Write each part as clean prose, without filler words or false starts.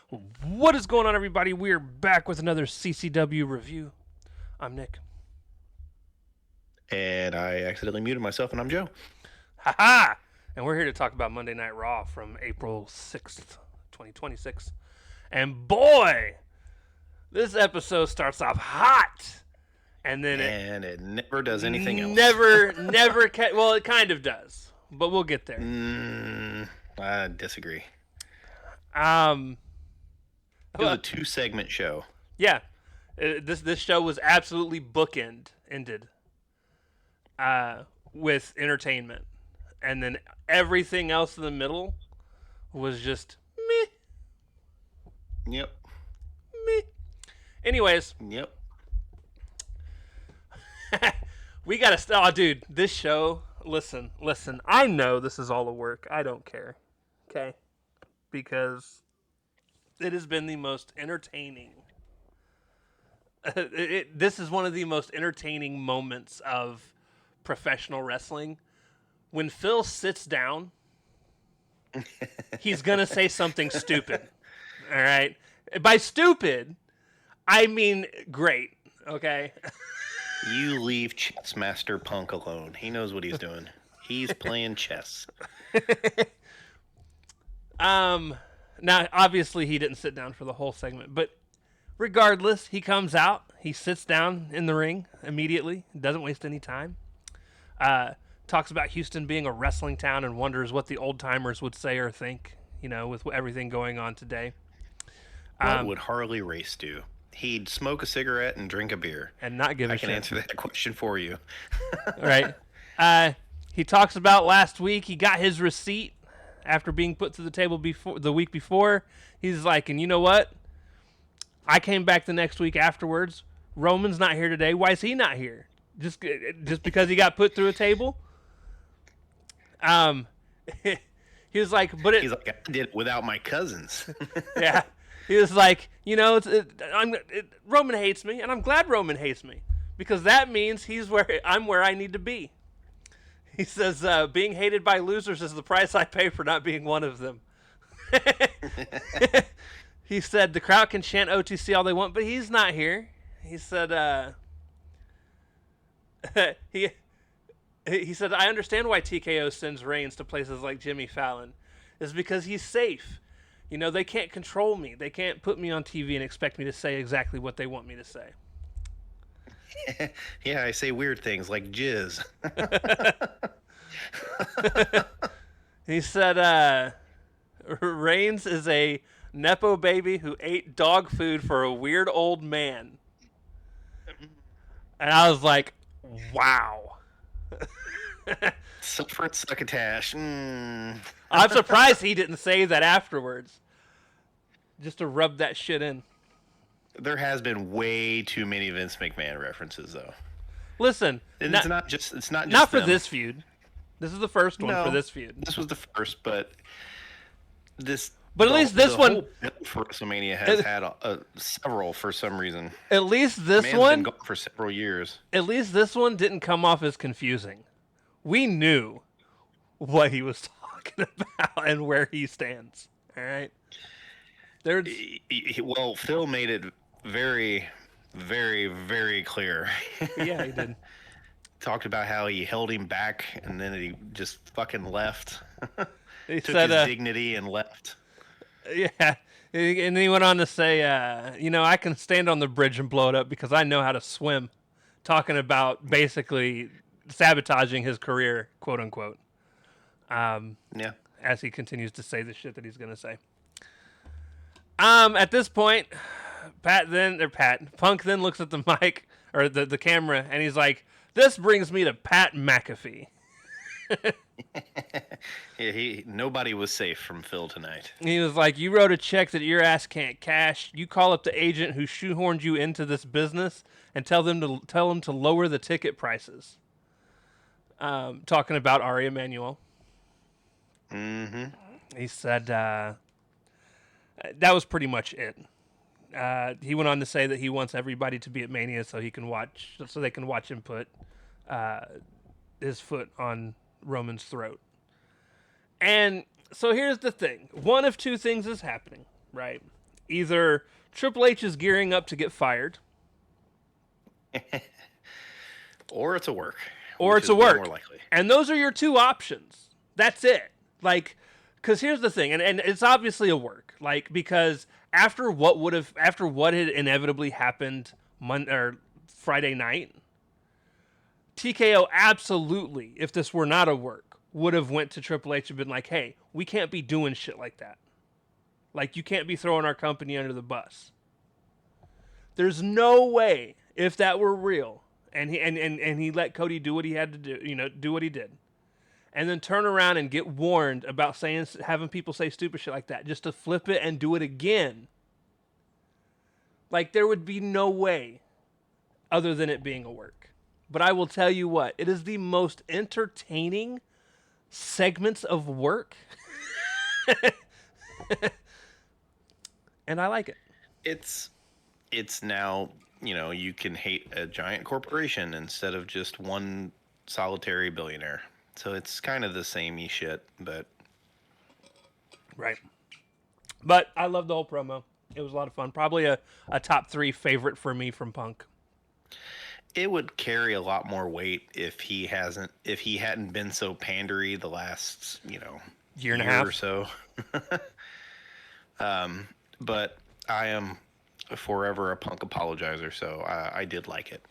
What is going on, everybody? We're back with another CCW review. I'm Nick. And I accidentally muted myself, and I'm Joe. Haha! And we're here to talk about Monday Night Raw from April 6th, 2026. And boy, this episode starts off hot. And then And it never does anything else. well, it kind of does. But we'll get there. I disagree. Um, It was a 2-segment show. Yeah. This show was absolutely ended with entertainment. And then everything else in the middle was just Yep. meh. Anyways, Yep. we gotta. Oh, dude, this show. Listen. I know this is all a work. I don't care. Okay, because it has been the most entertaining. This is one of the most entertaining moments of professional wrestling. When Phil sits down, he's gonna say something stupid. All right. By stupid, I mean great. Okay. You leave Chess Master Punk alone. He knows what he's doing. He's playing chess. Now obviously he didn't sit down for the whole segment, but regardless, he comes out, he sits down in the ring immediately, doesn't waste any time. Talks about Houston being a wrestling town and wonders what the old timers would say or think, with everything going on today. What would Harley Race do? He'd smoke a cigarette and drink a beer. And not give a I shit. can answer that question for you. Right. He talks about last week he got his receipt after being put through the table the week before. He's like, and you know what? I came back the next week afterwards. Roman's not here today. Why is he not here? Just because he got put through a table? He was like, He's like, I did it without my cousins. Yeah. He was like, Roman hates me, and I'm glad Roman hates me because that means I'm where I need to be. He says, being hated by losers is the price I pay for not being one of them. He said the crowd can chant OTC all they want, but he's not here. He said, he said, I understand why TKO sends Reigns to places like Jimmy Fallon. It's because he's safe. They can't control me. They can't put me on TV and expect me to say exactly what they want me to say. Yeah, I say weird things like jizz. He said, Reigns is a Nepo baby who ate dog food for a weird old man. And I was like, wow. Succotash. I'm surprised he didn't say that afterwards. Just to rub that shit in. There has been way too many Vince McMahon references, though. Listen, it's not just not for them. this feud. This is the first one for this feud. This was the first, but this. But at least this one for WrestleMania has had several for some reason. At least this Man's one been going for several years. At least this one didn't come off as confusing. We knew what he was talking about and where he stands. All right. Well, Phil made it very, very, very clear. Yeah, he did. Talked about how he held him back and then he just fucking left. He took said, his dignity and left. Yeah. And then he went on to say, I can stand on the bridge and blow it up because I know how to swim. Talking about basically sabotaging his career, quote unquote. Yeah. As he continues to say the shit that he's going to say. At this point, Punk then looks at the mic or the camera and he's like, this brings me to Pat McAfee. Yeah, nobody was safe from Phil tonight. He was like, you wrote a check that your ass can't cash. You call up the agent who shoehorned you into this business and tell him to lower the ticket prices. Talking about Ari Emanuel. Mm-hmm. He said that was pretty much it. He went on to say that he wants everybody to be at Mania so they can watch him put his foot on Roman's throat. And so here's the thing. One of two things is happening, right? Either Triple H is gearing up to get fired, Or it's a work, or which it's is a way work. more likely. And those are your two options. That's it. Like, because here's the thing, and it's obviously a work. Like, because after what had inevitably happened Friday night, TKO absolutely, if this were not a work, would have went to Triple H and been like, "Hey, we can't be doing shit like that. Like, you can't be throwing our company under the bus." There's no way, if that were real, and he let Cody do what he had to do, do what he did, and then turn around and get warned about having people say stupid shit like that, just to flip it and do it again. Like, there would be no way other than it being a work. But I will tell you what, it is the most entertaining segments of work. And I like it. It's now, you can hate a giant corporation instead of just one solitary billionaire. So it's kind of the samey shit, but Right. But I love the whole promo. It was a lot of fun. Probably a top 3 favorite for me from Punk. it would carry a lot more weight if he hadn't been so pandery the last, Year and a half or so. But I am forever a Punk apologizer, so I did like it.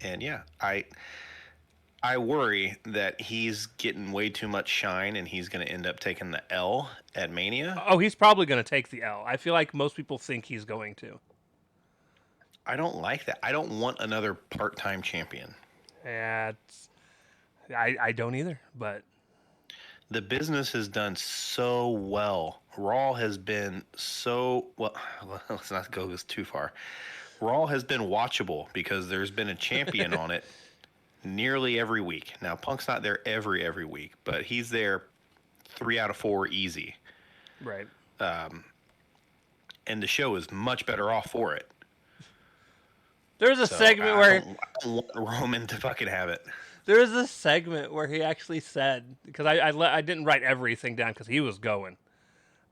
And yeah, I worry that he's getting way too much shine and he's going to end up taking the L at Mania. Oh, he's probably going to take the L. I feel like most people think he's going to. I don't like that. I don't want another part-time champion. Yeah, I don't either, but The business has done so well. Raw has been so well. Let's not go this too far. Raw has been watchable because there's been a champion on it nearly every week. Now Punk's not there every week, but he's there 3 out of 4 easy. right. And the show is much better off for it. There's a So segment where I don't want Roman to fucking have it. there was a segment where he actually said, because I didn't write everything down because he was going.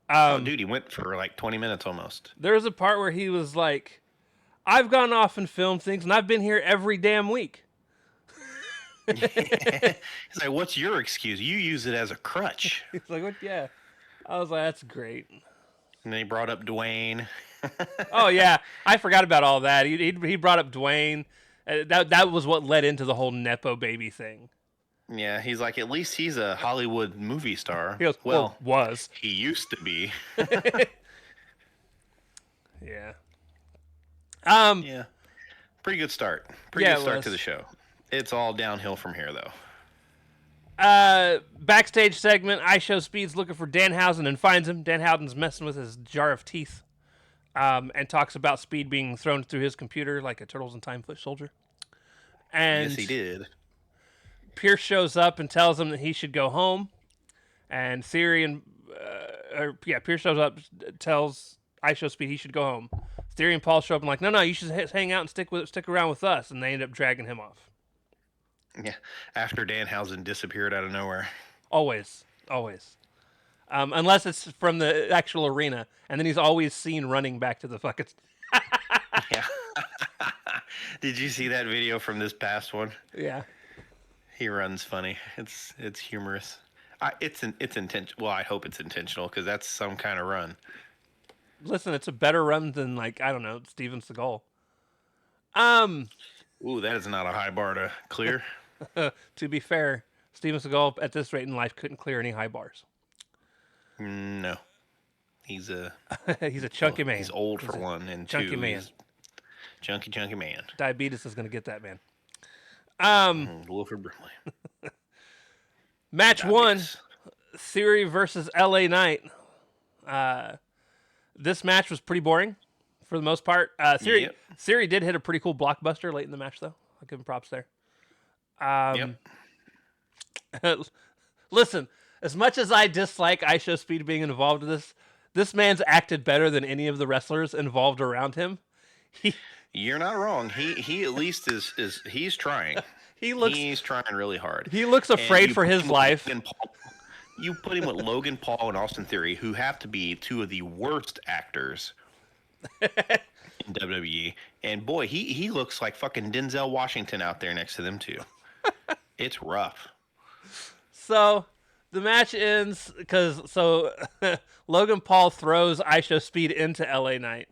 Oh, dude, he went for like 20 minutes almost. There was a part where he was like, "I've gone off and filmed things, and I've been here every damn week." He's like, what's your excuse? You use it as a crutch. He's like, "What? Yeah." I was like, "That's great." And then he brought up Dwayne. Oh yeah, I forgot about all that. He brought up Dwayne. That was what led into the whole nepo baby thing. Yeah, he's like, at least he's a Hollywood movie star. He goes, Well, was. he used to be. Yeah. Yeah. Pretty good start. Pretty Yeah, good it start was. to the show. It's all downhill from here, though. Backstage segment. IShowSpeed's looking for Danhausen and finds him. Danhausen's messing with his jar of teeth, and talks about Speed being thrown through his computer like a Turtles in Time foot soldier. And Yes, he did. Pierce shows up and tells him that he should go home. And Pierce shows up, tells IShowSpeed he should go home. Theory and Paul show up and like, no, you should hang out and stick around with us. And they end up dragging him off. Yeah. After Danhausen disappeared out of nowhere. Always. Unless it's from the actual arena, and then he's always seen running back to the fucking. Yeah. Did you see that video from this past one? Yeah. He runs funny. It's humorous. It's intentional. Well, I hope it's intentional because that's some kind of run. Listen, it's a better run than I don't know, Steven Seagal. Ooh, that is not a high bar to clear. To be fair, Steven Seagal at this rate in life couldn't clear any high bars. No. He's a chunky man. He's old for one, and chunky two, man. he's chunky man. Diabetes is gonna get that man. Wilford Brimley. Match one, Diabetes. Theory versus LA Knight. This match was pretty boring for the most part. Theory did hit a pretty cool blockbuster late in the match, though. I'll give him props there. Listen, as much as I dislike IShowSpeed being involved in this man's acted better than any of the wrestlers involved around him. You're not wrong. He at least he's trying. He's trying really hard. He looks afraid for his life. You put him with Logan Paul and Austin Theory, who have to be two of the worst actors in WWE, and boy, he looks like fucking Denzel Washington out there next to them too. It's rough. So the match ends because Logan Paul throws ISO Speed into LA Knight.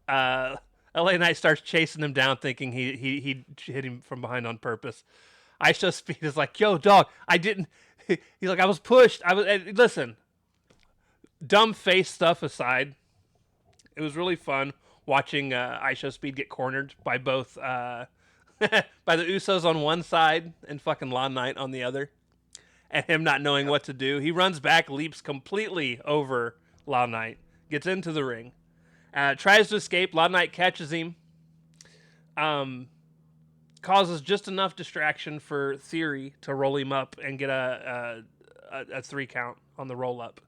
LA Knight starts chasing him down, thinking he hit him from behind on purpose. ISO Speed is like, "Yo, dog, I didn't." He's like, "I was pushed. I was." Listen, dumb face stuff aside, it was really fun watching ISO Speed get cornered by both by the Usos on one side and fucking Law Knight on the other, and him not knowing what to do. He runs back, leaps completely over Law Knight, gets into the ring, tries to escape. Law Knight catches him, causes just enough distraction for Theory to roll him up and get a 3 count on the roll up.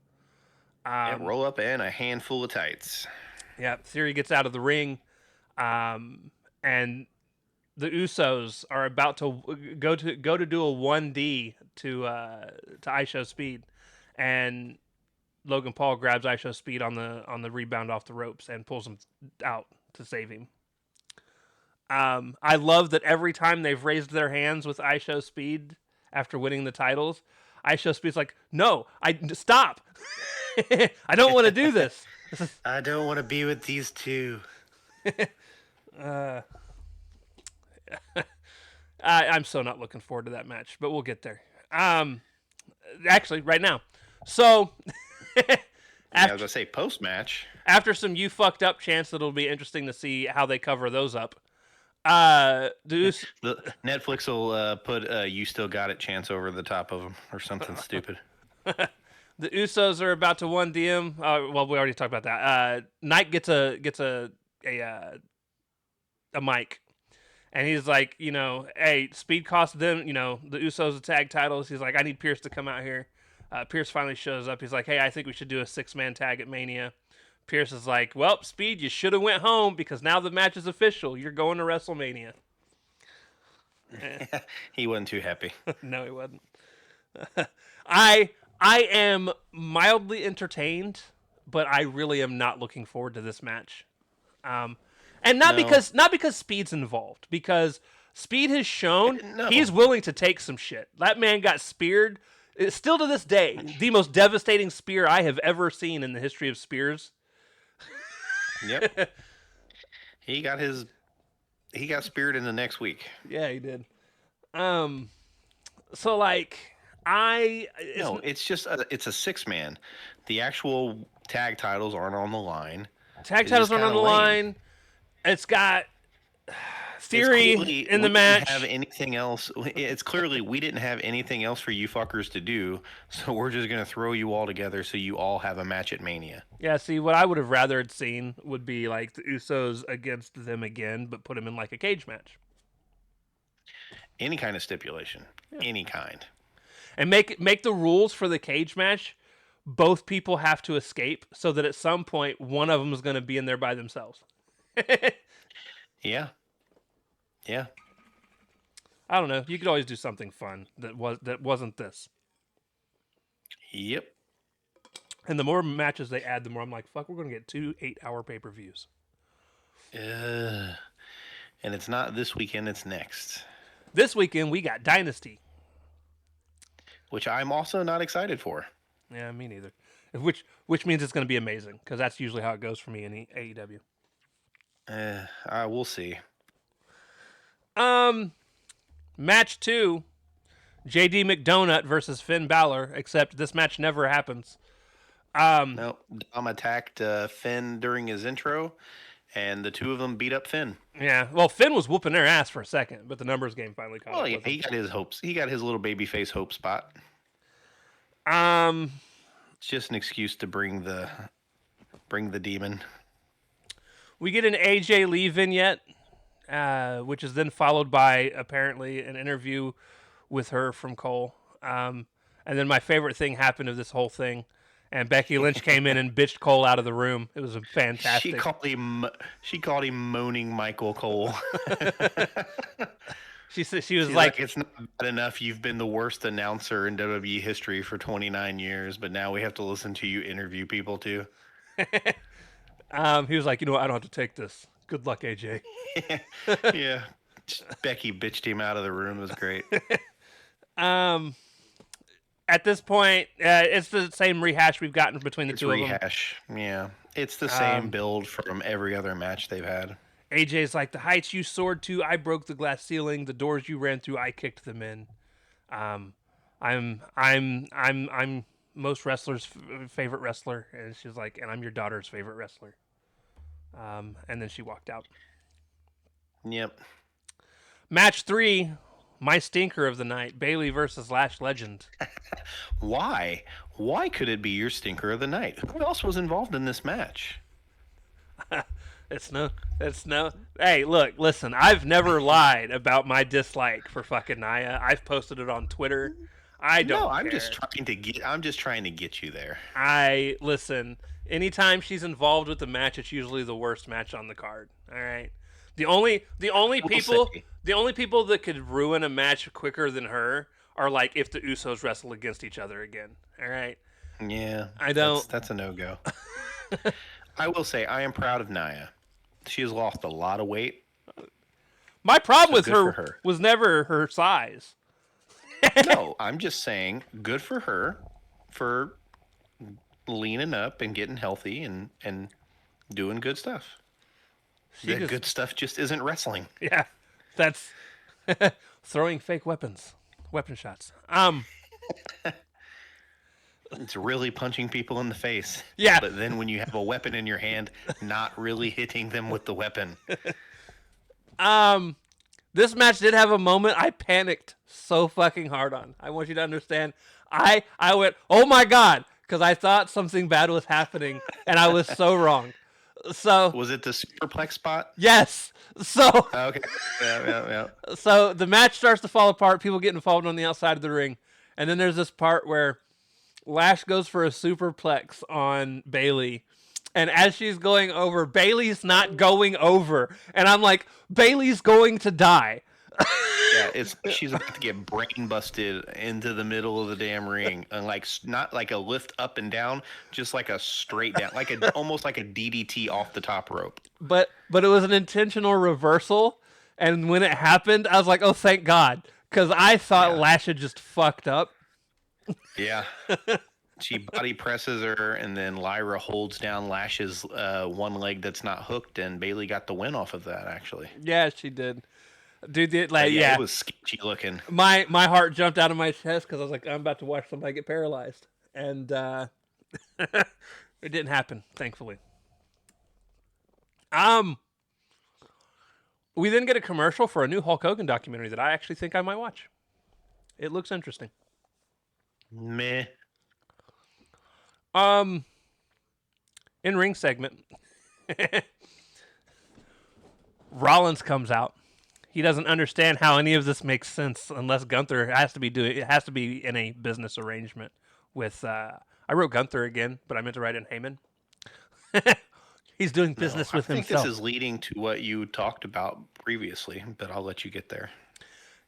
And roll up and a handful of tights. Yeah, Theory gets out of the ring, and the Usos are about to go to do a 1D to ISO Speed, and Logan Paul grabs ISO Speed on the rebound off the ropes and pulls him out to save him. I love that every time they've raised their hands with ISO Speed after winning the titles, ISO Speed's like, "No, stop. I don't want to do this. I don't want to be with these two." I'm so not looking forward to that match, but we'll get there. Actually, right now. So, I was gonna say post match. After some "you fucked up" chants, it'll be interesting to see how they cover those up. Netflix will put "you still got it" chants over the top of them or something stupid. The Usos are about to 1D him. Well, we already talked about that. Knight gets a mic, and he's like, hey, Speed cost them, the Usos the tag titles. He's like, I need Pierce to come out here. Pierce finally shows up. He's like, hey, I think we should do a 6-man tag at Mania. Pierce is like, well, Speed, you should have went home because now the match is official. You're going to WrestleMania. He wasn't too happy. No, he wasn't. I am mildly entertained, but I really am not looking forward to this match. And not because Speed's involved, because Speed has shown he's willing to take some shit. That man got speared. It's still to this day, the most devastating spear I have ever seen in the history of spears. Yep. He got speared in the next week. Yeah, he did. So like it's just it's a 6-man. The actual tag titles aren't on the line. Tag titles aren't on the line. It's got Theory in the match. Didn't have anything else. It's clearly we didn't have anything else for you fuckers to do, so we're just gonna throw you all together so you all have a match at Mania. Yeah, see, what I would have rather had seen would be like the Usos against them again, but put them in like a cage match. Any kind of stipulation, any kind, and make the rules for the cage match. Both people have to escape, so that at some point one of them is going to be in there by themselves. Yeah. I don't know. You could always do something fun that wasn't this. Yep. And the more matches they add, the more I'm like, fuck, we're going to get 2 8-hour pay-per-views. And it's not this weekend, it's next. This weekend, we got Dynasty. Which I'm also not excited for. Yeah, me neither. Which means it's going to be amazing, because that's usually how it goes for me in AEW. We'll see. Match 2, JD McDonut versus Finn Balor, except this match never happens. No, Dom attacked Finn during his intro, and the two of them beat up Finn. Yeah, well, Finn was whooping their ass for a second, but the numbers game finally caught up. Well, yeah, he got his hopes. He got his little babyface hope spot. It's just an excuse to bring the demon. We get an AJ Lee vignette, which is then followed by apparently an interview with her from Cole. And then my favorite thing happened of this whole thing, and Becky Lynch came in and bitched Cole out of the room. It was fantastic. She called him moaning Michael Cole. She said she was She's like, like, it's not bad enough. You've been the worst announcer in WWE history for 29 years, but now we have to listen to you interview people too. he was like, you know what? I don't have to take this. Good luck, AJ. Yeah. Becky bitched him out of the room. It was great. Um, at this point, it's the same rehash we've gotten between the It's two of them. rehash. Yeah. It's the same build from every other match they've had. AJ's like, the heights you soared to, I broke the glass ceiling. The doors you ran through, I kicked them in. Um, I'm most wrestlers' favorite wrestler, and she's like, and I'm your daughter's favorite wrestler. And then she walked out. Yep. Match 3, my stinker of the night: Bailey versus Lash Legend. Why? Why could it be your stinker of the night? Who else was involved in this match? It's no. Hey, look, listen. I've never lied about my dislike for fucking Nia. I've posted it on Twitter. I don't. No, I'm care. just trying to get. I'm just trying to get you there. I listen. Anytime she's involved with the match, it's usually the worst match on the card. All right. The only people say. the only people that could ruin a match quicker than her are like if the Usos wrestle against each other again. All right. Yeah, I don't. That's a no go. I will say I am proud of Nia. She has lost a lot of weight. My problem with good for her her. was never her size. No, I'm just saying, good for her for leaning up and getting healthy and doing good stuff. That good stuff just isn't wrestling. Yeah, that's throwing fake weapon shots. It's really punching people in the face. Yeah. But then when you have a weapon in your hand, not really hitting them with the weapon. This match did have a moment I panicked so fucking hard on. I want you to understand. I went, oh my god, because I thought something bad was happening, and I was so wrong. So was it the superplex spot? Yes. So okay. Yeah. So the match starts to fall apart. People get involved on the outside of the ring, and then there's this part where Lash goes for a superplex on Bailey. And as she's going over, Bailey's not going over. And I'm like, Bailey's going to die. Yeah, she's about to get brain busted into the middle of the damn ring, and like not like a lift up and down, just like a straight down, like almost like a DDT off the top rope. But it was an intentional reversal, and when it happened, I was like, oh, thank God, because I thought Lash had just fucked up. Yeah. She body presses her, and then Lyra holds down Lash's one leg that's not hooked, and Bailey got the win off of that, actually. Yeah, she did. Dude, it was sketchy looking. My heart jumped out of my chest because I was like, I'm about to watch somebody get paralyzed, and it didn't happen, thankfully. We then get a commercial for a new Hulk Hogan documentary that I actually think I might watch. It looks interesting. Meh. In ring segment, Rollins comes out. He doesn't understand how any of this makes sense unless Gunther has to be in a business arrangement with. I wrote Gunther again, but I meant to write in Heyman. He's doing business with himself. I think this is leading to what you talked about previously, but I'll let you get there.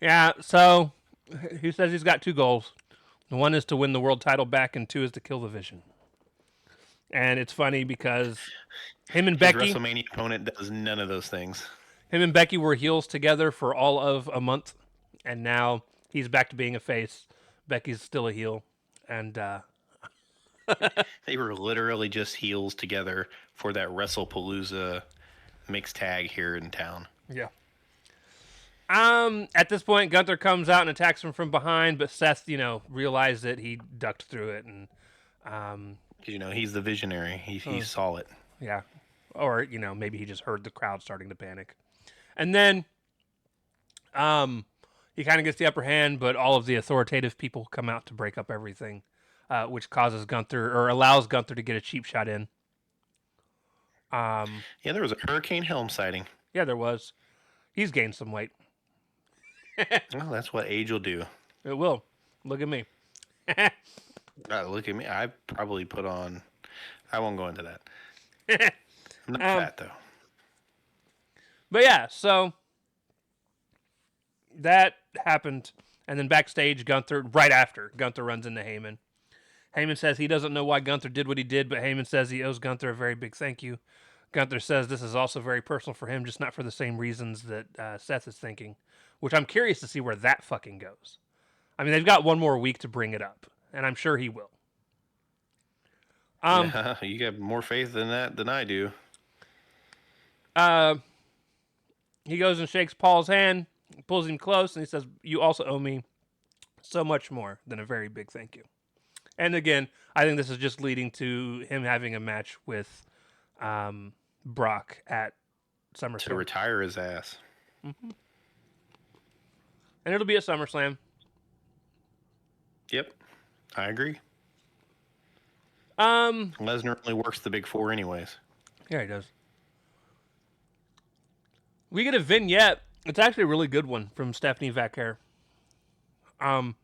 Yeah. So he says he's got two goals. One is to win the world title back, and two is to kill the Vision. And it's funny because him and Becky, WrestleMania opponent, does none of those things. Him and Becky were heels together for all of a month, and now he's back to being a face. Becky's still a heel, and they were literally just heels together for that WrestlePalooza mixed tag here in town. Yeah. At this point, Gunther comes out and attacks him from behind, but Seth, realized that he ducked through it, and he's the visionary. He saw it. Yeah. Or, maybe he just heard the crowd starting to panic. And then he kind of gets the upper hand, but all of the authoritative people come out to break up everything, which causes Gunther, or allows Gunther to get a cheap shot in. Yeah, there was a Hurricane Helm sighting. Yeah, there was. He's gained some weight. Well, that's what age will do. It will. Look at me. Look at me. I probably put on... I won't go into that. I'm not fat, though. But yeah, so that happened. And then backstage, right after, Gunther runs into Heyman. Heyman says he doesn't know why Gunther did what he did, but Heyman says he owes Gunther a very big thank you. Gunther says this is also very personal for him, just not for the same reasons that Seth is thinking, which I'm curious to see where that fucking goes. I mean, they've got one more week to bring it up, and I'm sure he will. Yeah, you got more faith in that than I do. Uh, he goes and shakes Paul's hand, pulls him close, and he says, "You also owe me so much more than a very big thank you." And again, I think this is just leading to him having a match with Brock at SummerSlam. To retire his ass. Mm-hmm. And it'll be at SummerSlam. Yep, I agree. Um, Lesnar only works the big four anyways. Yeah, he does. We get a vignette. It's actually a really good one from Stephanie Vaquer. And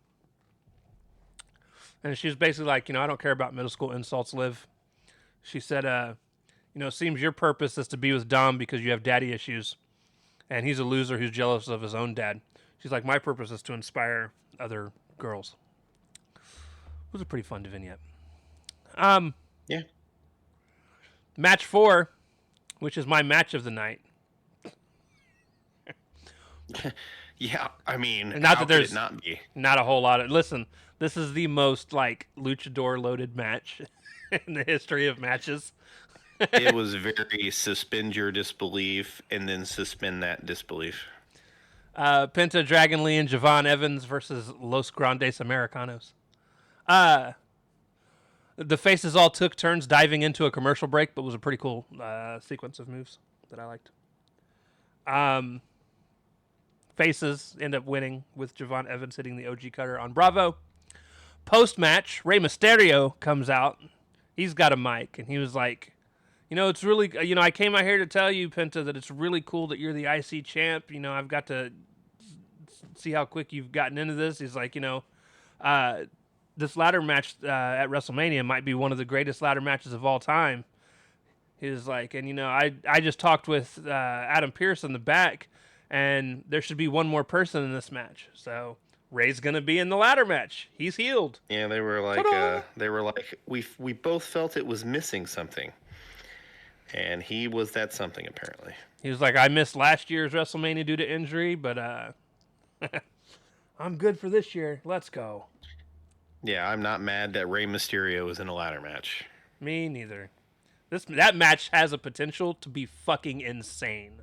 she was basically like, I don't care about middle school insults, Liv. She said, it seems your purpose is to be with Dom because you have daddy issues. And he's a loser who's jealous of his own dad. She's like, my purpose is to inspire other girls. It was a pretty fun vignette. Yeah. Match 4, which is my match of the night. Yeah, I mean, And not how that there's could it not be? not a whole lot of. Listen, this is the most luchador loaded match in the history of matches. It was very suspend your disbelief and then suspend that disbelief. Penta, Dragon Lee, and Javon Evans versus Los Grandes Americanos. The faces all took turns diving into a commercial break, but was a pretty cool sequence of moves that I liked. Faces end up winning with Javon Evans hitting the OG cutter on Bravo. Post-match, Rey Mysterio comes out. He's got a mic, and he was like, it's really, I came out here to tell you, Penta, that it's really cool that you're the IC champ. I've got to see how quick you've gotten into this. He's like, this ladder match at WrestleMania might be one of the greatest ladder matches of all time. He was like, and I just talked with Adam Pearce in the back, and there should be one more person in this match. So Ray's gonna be in the ladder match. He's healed. Yeah, they were like, we both felt it was missing something, and he was that something apparently. He was like, I missed last year's WrestleMania due to injury, but I'm good for this year. Let's go. Yeah, I'm not mad that Rey Mysterio was in a ladder match. Me neither. That match has a potential to be fucking insane,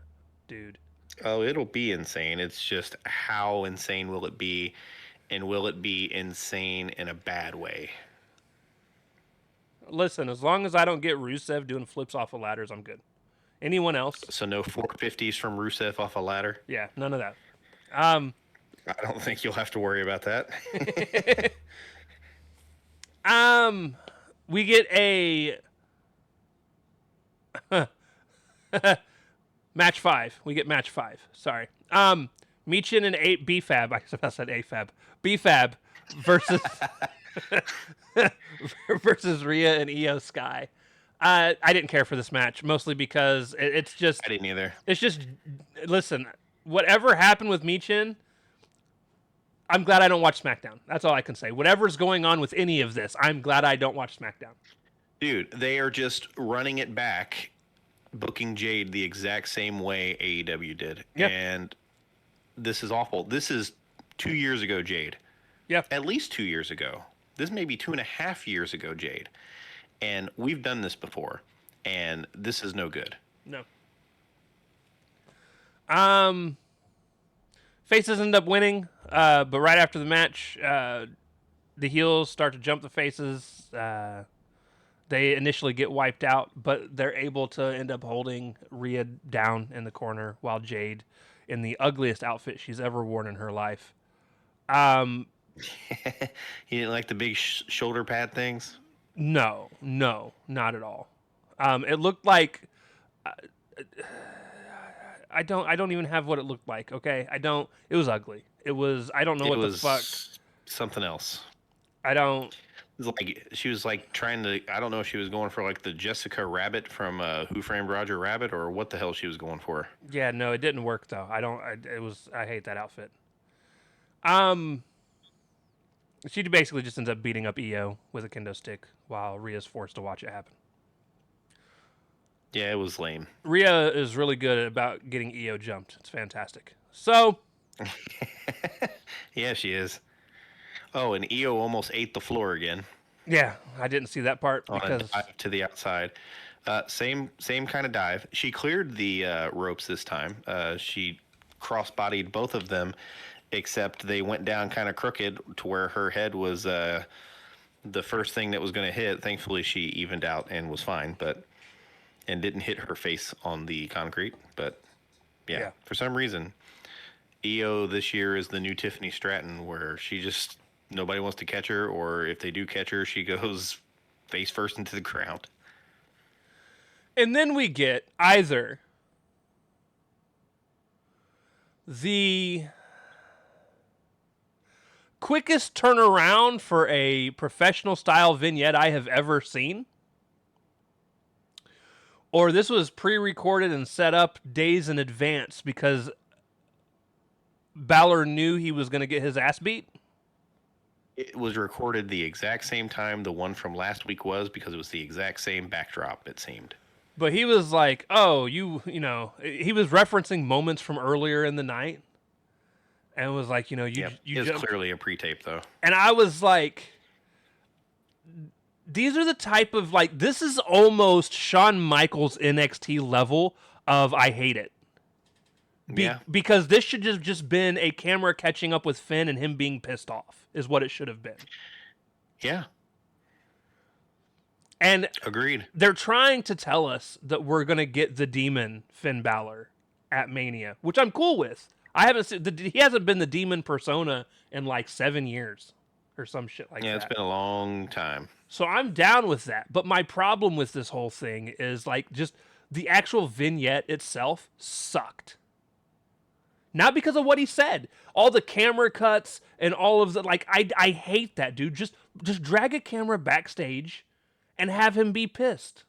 dude. Oh, it'll be insane. It's just how insane will it be, and will it be insane in a bad way? Listen, as long as I don't get Rusev doing flips off of ladders, I'm good. Anyone else? So no 450s from Rusev off a ladder? Yeah, none of that. I don't think you'll have to worry about that. We get a match 5. We get match 5. Sorry. Michin and B-Fab. I said A-Fab. B-Fab versus versus Rhea and Io Sky. I didn't care for this match, mostly because it's just... I didn't either. It's just... Listen, whatever happened with Michin, I'm glad I don't watch SmackDown. That's all I can say. Whatever's going on with any of this, I'm glad I don't watch SmackDown. Dude, they are just running it back, booking Jade the exact same way AEW did. Yep. And this is awful. This is 2 years ago, Jade. Yeah. At least 2 years ago. This may be 2.5 years ago, Jade. And we've done this before. And this is no good. No. Faces end up winning, but right after the match, the heels start to jump the faces. They initially get wiped out, but they're able to end up holding Rhea down in the corner while Jade, in the ugliest outfit she's ever worn in her life. You didn't like the big shoulder pad things? No, not at all. It looked like... I don't even have what it looked like, okay? It was ugly. It was, I don't know what the fuck. Something else. I don't... It was like, she was like trying to, I don't know if she was going for like the Jessica Rabbit from Who Framed Roger Rabbit or what the hell she was going for. Yeah, no, it didn't work though. I hate that outfit. Um, she basically just ends up beating up Io with a kendo stick while Rhea's forced to watch it happen. Yeah, it was lame. Rhea is really good about getting Io jumped. It's fantastic. So, Yeah, she is. Oh, and Io almost ate the floor again yeah, I didn't see that part on a because dive to the outside. Same kind of dive. She cleared the ropes this time. She cross-bodied both of them, except they went down kind of crooked to where her head was the first thing that was going to hit. Thankfully, she evened out and was fine, but and didn't hit her face on the concrete. But yeah. For some reason, EO this year is the new Tiffany Stratton, where she just nobody wants to catch her, or if they do catch her, she goes face first into the ground. And then we get either the quickest turnaround for a professional style vignette I have ever seen, or this was pre-recorded and set up days in advance because Balor knew he was going to get his ass beat. It was recorded the exact same time the one from last week was, because it was the exact same backdrop, it seemed. But he was like, "Oh, you know," he was referencing moments from earlier in the night, and was like, "You know, you it's clearly a pre-tape though." And I was like, "These are the type of like this is almost Shawn Michaels NXT level of I hate it." Because this should have just been a camera catching up with Finn and him being pissed off is what it should have been. Yeah. And agreed. They're trying to tell us that we're going to get the demon Finn Balor at Mania, which I'm cool with. I haven't seen he hasn't been the demon persona in like 7 years or some shit like that. Yeah, it's been a long time. So I'm down with that. But my problem with this whole thing is like just the actual vignette itself sucked. Not because of what he said. All the camera cuts and all of the like I hate that, dude. Just drag a camera backstage and have him be pissed.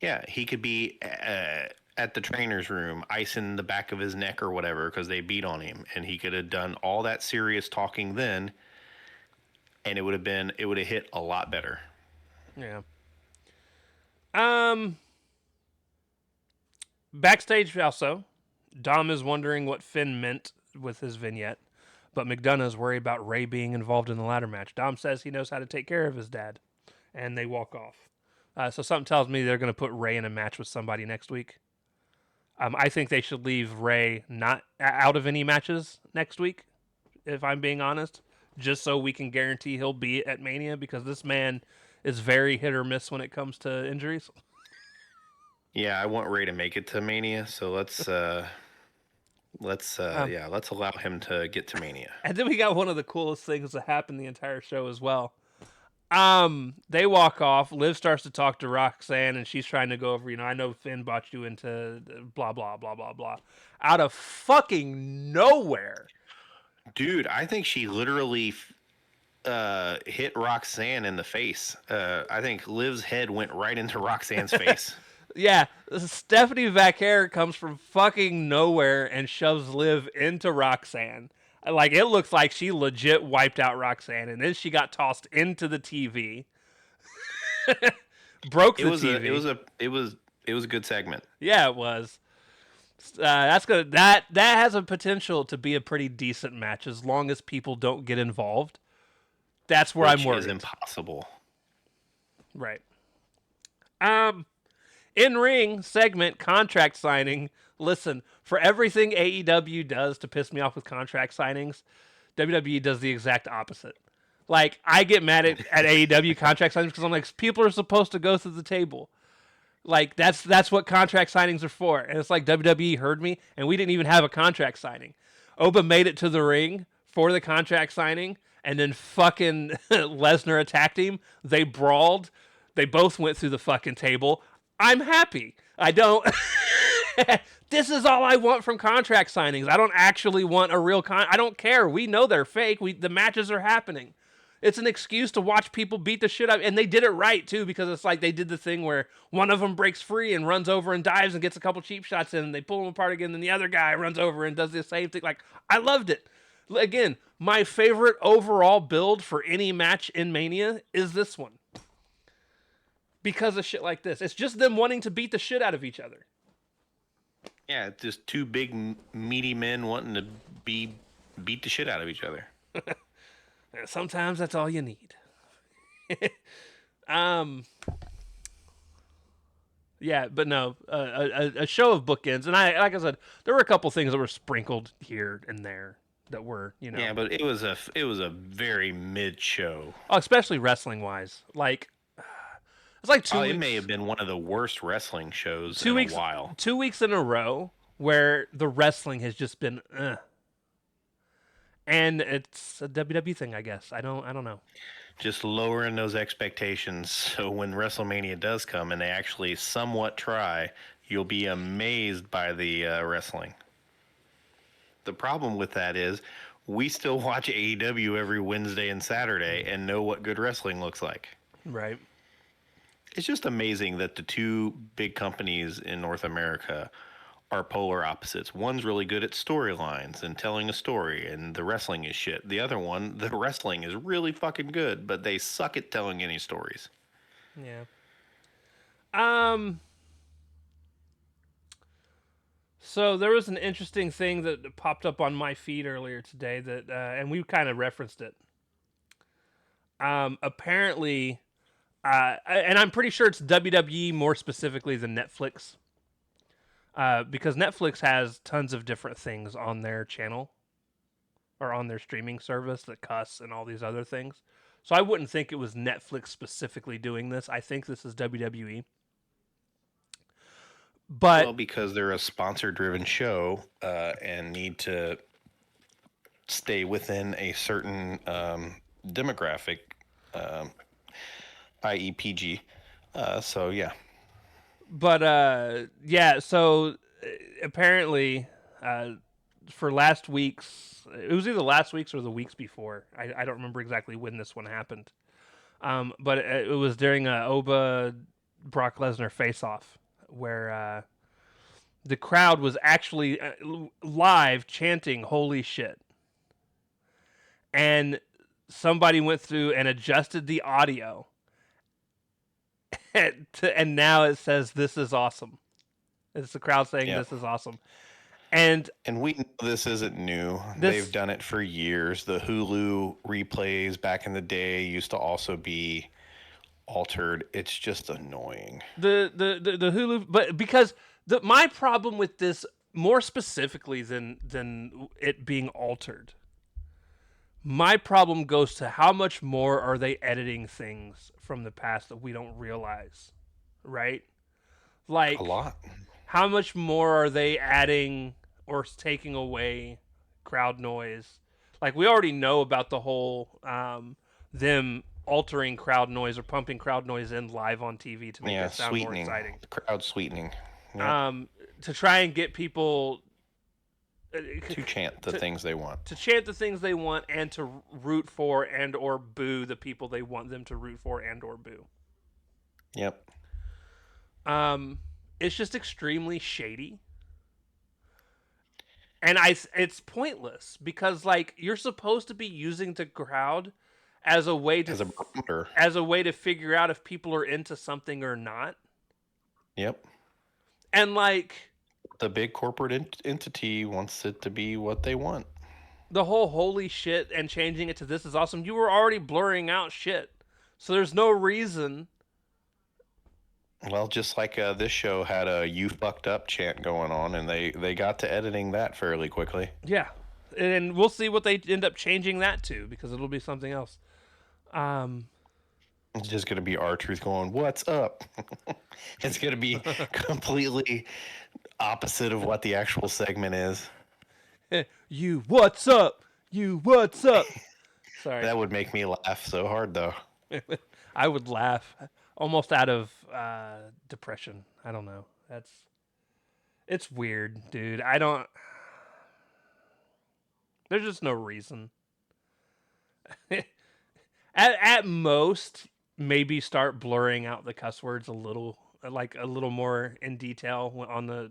Yeah, he could be at the trainer's room, icing the back of his neck or whatever because they beat on him, and he could have done all that serious talking then, and it would have hit a lot better. Yeah. Backstage also, Dom is wondering what Finn meant with his vignette, but McDonough's worried about Ray being involved in the ladder match. Dom says he knows how to take care of his dad, and they walk off. So something tells me they're going to put Ray in a match with somebody next week. I think they should leave Ray not out of any matches next week, if I'm being honest, just so we can guarantee he'll be at Mania, because this man is very hit or miss when it comes to injuries. Yeah, I want Ray to make it to Mania, so let's allow him to get to Mania. And then we got one of the coolest things that happened the entire show as well. They walk off. Liv starts to talk to Roxanne, and she's trying to go over, I know Finn bought you into blah, blah, blah, blah, blah. Out of fucking nowhere. Dude, I think she literally hit Roxanne in the face. I think Liv's head went right into Roxanne's face. Yeah, Stephanie Vaquer comes from fucking nowhere and shoves Liv into Roxanne. Like, it looks like she legit wiped out Roxanne, and then she got tossed into the TV. Broke the TV. It was a good segment. Yeah, it was. That's good. That has a potential to be a pretty decent match as long as people don't get involved. That's where I'm worried. Which is impossible. Right. In-ring segment, contract signing. Listen, for everything AEW does to piss me off with contract signings, WWE does the exact opposite. Like, I get mad at AEW contract signings because I'm like, people are supposed to go through the table. Like, that's what contract signings are for. And it's like WWE heard me, and we didn't even have a contract signing. Oba made it to the ring for the contract signing, and then fucking Lesnar attacked him. They brawled. They both went through the fucking table. I'm happy. I don't... This is all I want from contract signings. I don't actually want a real I don't care. We know they're fake. The matches are happening. It's an excuse to watch people beat the shit out. And they did it right, too, because it's like they did the thing where one of them breaks free and runs over and dives and gets a couple cheap shots in, and they pull them apart again, and the other guy runs over and does the same thing. Like, I loved it. Again, my favorite overall build for any match in Mania is this one. Because of shit like this. It's just them wanting to beat the shit out of each other. Yeah, just two big meaty men wanting to beat the shit out of each other. And sometimes that's all you need. um, yeah, but no, a show of bookends, and like I said, there were a couple things that were sprinkled here and there that were, Yeah, but it was a very mid show. oh, especially wrestling wise. Like it's like two Oh, it weeks, may have been one of the worst wrestling shows two in weeks, a while. 2 weeks in a row where the wrestling has just been, and it's a WWE thing, I guess. I don't know. Just lowering those expectations so when WrestleMania does come and they actually somewhat try, you'll be amazed by the wrestling. The problem with that is we still watch AEW every Wednesday and Saturday and know what good wrestling looks like. Right. It's just amazing that the two big companies in North America are polar opposites. One's really good at storylines and telling a story, and the wrestling is shit. The other one, the wrestling is really fucking good, but they suck at telling any stories. Yeah. So there was an interesting thing that popped up on my feed earlier today that, and we kind of referenced it. Apparently, and I'm pretty sure it's WWE more specifically than Netflix, because Netflix has tons of different things on their channel or on their streaming service that cuss and all these other things. So I wouldn't think it was Netflix specifically doing this. I think this is WWE. But Well, because they're a sponsor-driven show and need to stay within a certain demographic, i.e., PG. So yeah. But yeah, so apparently for last week's, it was either last week's or the weeks before. I don't remember exactly when this one happened. But it was during Oba Brock Lesnar face off where the crowd was actually live chanting "Holy shit!" and somebody went through and adjusted the audio, and now it says "This is awesome." It's the crowd saying Yeah. "This is awesome," and we know this isn't new. this They've done it for years. The Hulu replays back in the day used to also be altered. It's just annoying. the Hulu, but because my problem with this more specifically than it being altered, my problem goes to how much more are they editing things from the past that we don't realize, right? A Like, lot. how much more are they adding or taking away crowd noise? Like, we already know about the whole them altering crowd noise or pumping crowd noise in live on TV to make it sound sweetening. more exciting. Crowd sweetening. Yeah. To try and get people To chant the things they want. to chant the things they want and to root for and or boo the people they want them to root for and or boo. Yep. It's just extremely shady. And it's pointless because like you're supposed to be using the crowd as a way to as a way to figure out if people are into something or not. Yep. And like the big corporate entity wants it to be what they want. The whole holy shit and changing it to this is awesome. You were already blurring out shit. So there's no reason. Well, just like this show had a "you fucked up" chant going on, and they got to editing that fairly quickly. Yeah. And we'll see what they end up changing that to because it'll be something else. It's just going to be R-Truth going, "What's up?" It's going to be completely opposite of what the actual segment is. You, what's up? You, what's up? Sorry. That would make me laugh so hard, though. I would laugh almost out of depression. I don't know. It's weird, dude. There's just no reason. At most, maybe start blurring out the cuss words a little, like a little more in detail on the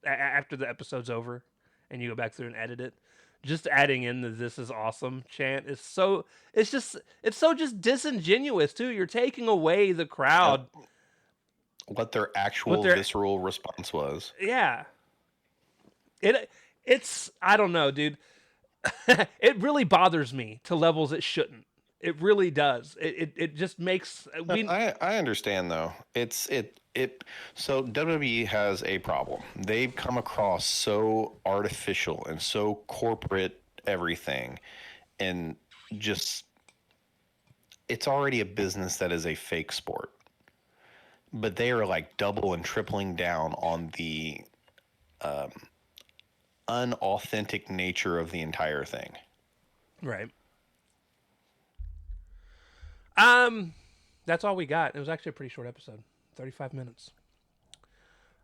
after the episode's over, and you go back through and edit it. just adding in the "This is awesome" chant is so. It's so just disingenuous too. You're taking away the crowd. What their What actual they're visceral response was. yeah. It's I don't know, dude. It really bothers me to levels it shouldn't. It really does. It just makes No, we I understand though. It so WWE has a problem. They've come across so artificial and so corporate everything, and just it's already a business that is a fake sport. But they are like double and tripling down on the unauthentic nature of the entire thing. right. That's all we got. It was actually a pretty short episode, 35 minutes.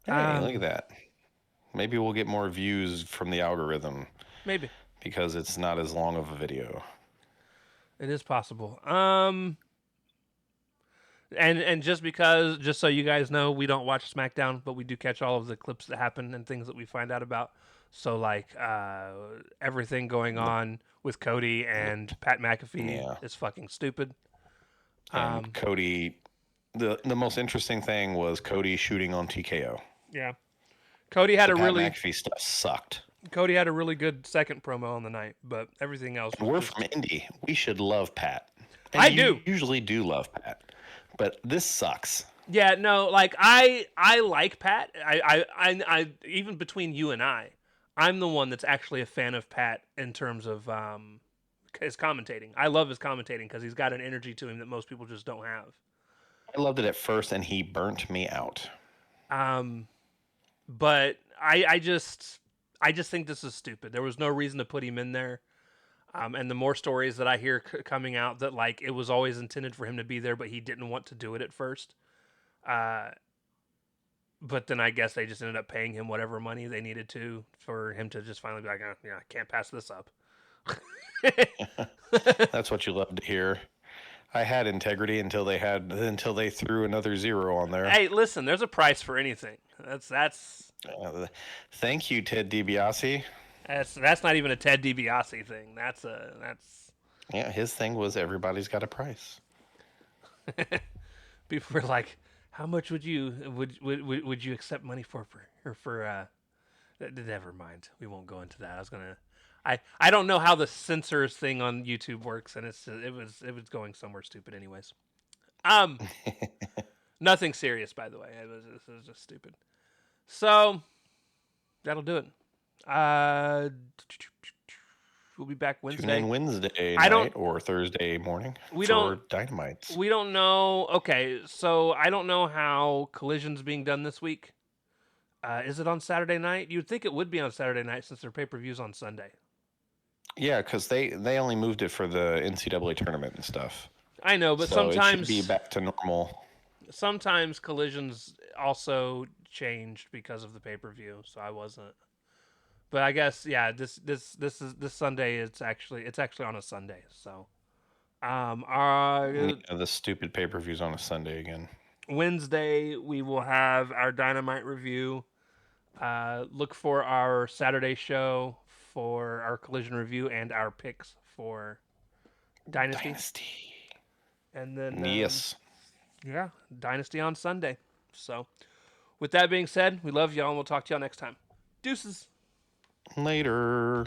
Hey, look at that. Maybe we'll get more views from the algorithm Maybe because it's not as long of a video. it is possible. And just so you guys know, we don't watch SmackDown, but we do catch all of the clips that happen and things that we find out about. So like everything going on with Cody and Pat McAfee Yeah. is fucking stupid. And Cody, the most interesting thing was Cody shooting on TKO. Yeah. Cody had The a Pat really McAfee stuff sucked. Cody had a really good second promo on the night, but everything else was We're just, from Indy. We should love Pat. And I you do. usually do love Pat, but this sucks. Yeah, no, like I like Pat. I even between you and I'm the one that's actually a fan of Pat in terms of his commentating. I love his commentating because he's got an energy to him that most people just don't have. I loved it at first, and he burnt me out. Um, but I just think this is stupid. There was no reason to put him in there. And the more stories that I hear coming out that like it was always intended for him to be there, but he didn't want to do it at first. Uh, but then I guess they just ended up paying him whatever money they needed to for him to just finally be like, yeah, I can't pass this up. That's what you love to hear. I had integrity until they threw another zero on there. Hey, listen, there's a price for anything. Thank you, Ted DiBiase. That's not even a Ted DiBiase thing. That's Yeah, his thing was everybody's got a price. people were like, how much would you accept money for never mind. We won't go into that. I don't know how the censors thing on YouTube works, and it was going somewhere stupid anyways. Nothing serious, by the way. It was just stupid. So that'll do it. We'll be back Tune Wednesday. in Wednesday I don't- night or Thursday morning We for don't- Dynamites. We don't know. Okay, so I don't know how Collision's being done this week. Is it on Saturday night? You'd think it would be on Saturday night since their pay-per-view's on Sunday. Yeah, because they only moved it for the NCAA tournament and stuff. I know, but So it sometimes should be back to normal. sometimes Collision's also changed because of the pay-per-view, so I wasn't. But I guess yeah, this Sunday it's actually on a Sunday. So The stupid pay-per-views on a Sunday again. Wednesday we will have our Dynamite review. Look for our Saturday show for our Collision review and our picks for Dynasty. And then Yes. yeah, Dynasty on Sunday. So with that being said, we love y'all and we'll talk to y'all next time. Deuces. Later.